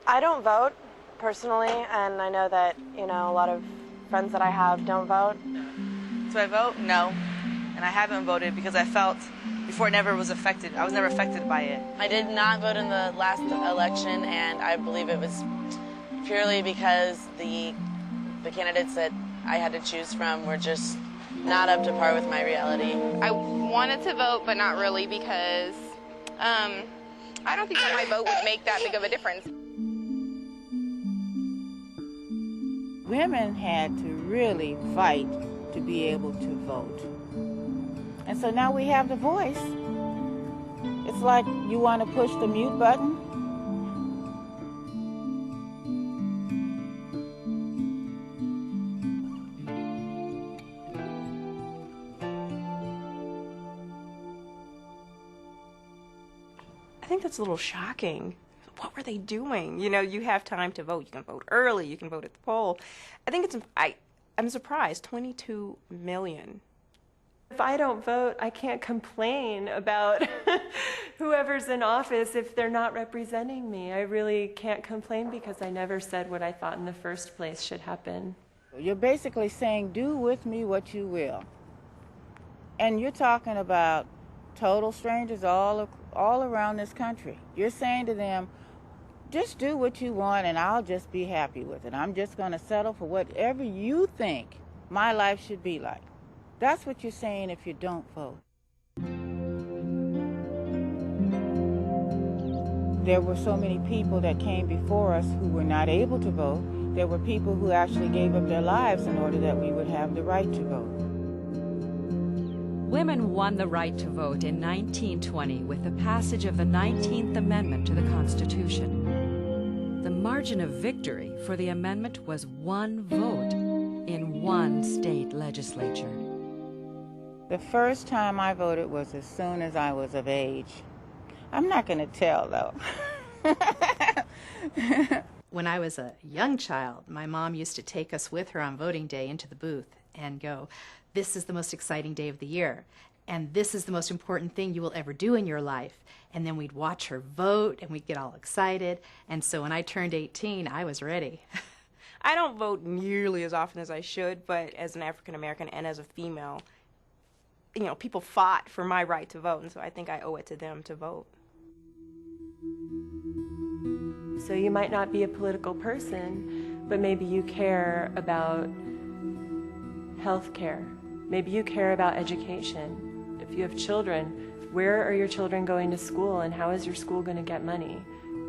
I don't vote personally, and I know that, a lot of friends that I have don't vote. Do I vote? No. And I haven't voted because I felt before it never was affected. I was never affected by it. I did not vote in the last election, and I believe it was purely because the candidates that I had to choose from were just not up to par with my reality. I wanted to vote, but not really, because I don't think that my vote would make that big of a difference. Women had to really fight to be able to vote. And so now we have the voice. It's like you want to push the mute button. I think that's a little shocking. What were they doing? You have time to vote. You can vote early. You can vote at the poll. I think I'm surprised. 22 million. If I don't vote, I can't complain about whoever's in office if they're not representing me. I really can't complain because I never said what I thought in the first place should happen. You're basically saying, do with me what you will. And you're talking about total strangers all around this country. You're saying to them, just do what you want and I'll just be happy with it. I'm just going to settle for whatever you think my life should be like. That's what you're saying if you don't vote. There were so many people that came before us who were not able to vote. There were people who actually gave up their lives in order that we would have the right to vote. Women won the right to vote in 1920 with the passage of the 19th Amendment to the Constitution. The margin of victory for the amendment was 1 vote in 1 state legislature. The first time I voted was as soon as I was of age. I'm not going to tell, though. When I was a young child, my mom used to take us with her on voting day into the booth and go, "This is the most exciting day of the year, and this is the most important thing you will ever do in your life." And then we'd watch her vote, and we'd get all excited. And so when I turned 18, I was ready. I don't vote nearly as often as I should, but as an African American and as a female, people fought for my right to vote, and so I think I owe it to them to vote. So you might not be a political person, but maybe you care about health care. Maybe you care about education. If you have children, where are your children going to school and how is your school going to get money?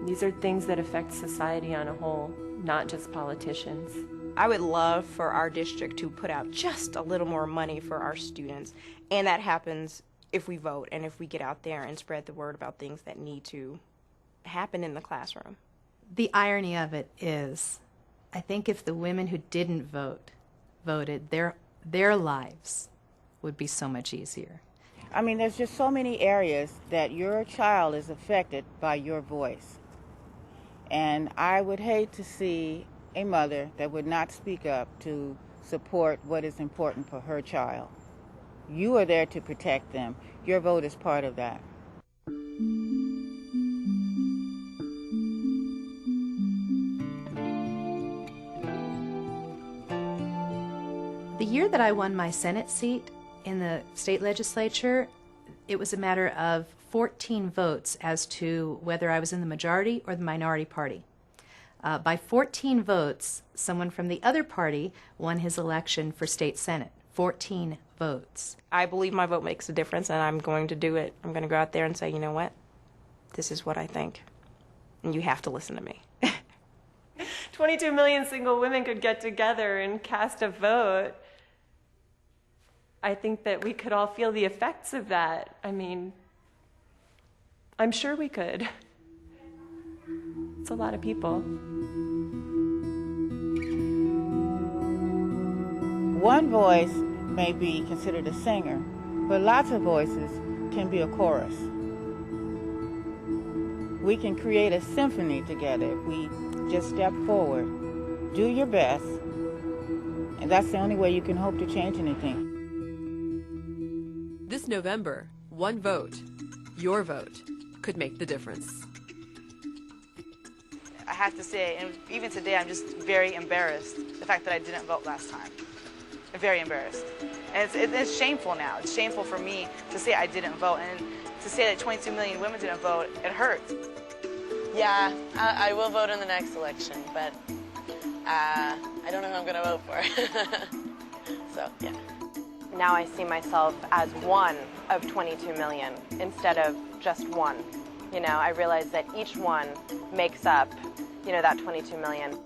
These are things that affect society on a whole, not just politicians. I would love for our district to put out just a little more money for our students, and that happens if we vote and if we get out there and spread the word about things that need to happen in the classroom. The irony of it is, I think if the women who didn't voted, their lives would be so much easier. I mean, there's just so many areas that your child is affected by your voice. And I would hate to see a mother that would not speak up to support what is important for her child. You are there to protect them. Your vote is part of that. The year that I won my Senate seat in the state legislature, it was a matter of 14 votes as to whether I was in the majority or the minority party. By 14 votes, someone from the other party won his election for state senate. 14 votes. I believe my vote makes a difference, and I'm going to do it. I'm going to go out there and say, you know what? This is what I think, and you have to listen to me. 22 million single women could get together and cast a vote. I think that we could all feel the effects of that. I mean, I'm sure we could. It's a lot of people. One voice may be considered a singer, but lots of voices can be a chorus. We can create a symphony together if we just step forward, do your best, and that's the only way you can hope to change anything. This November, one vote, your vote, could make the difference. I have to say, and even today, I'm just very embarrassed, the fact that I didn't vote last time. Very embarrassed. And it's shameful now. It's shameful for me to say I didn't vote, and to say that 22 million women didn't vote, it hurts. Yeah, I will vote in the next election, but I don't know who I'm going to vote for. So, yeah. Now I see myself as one of 22 million instead of just one. You know, I realize that each one makes up, you know, that 22 million.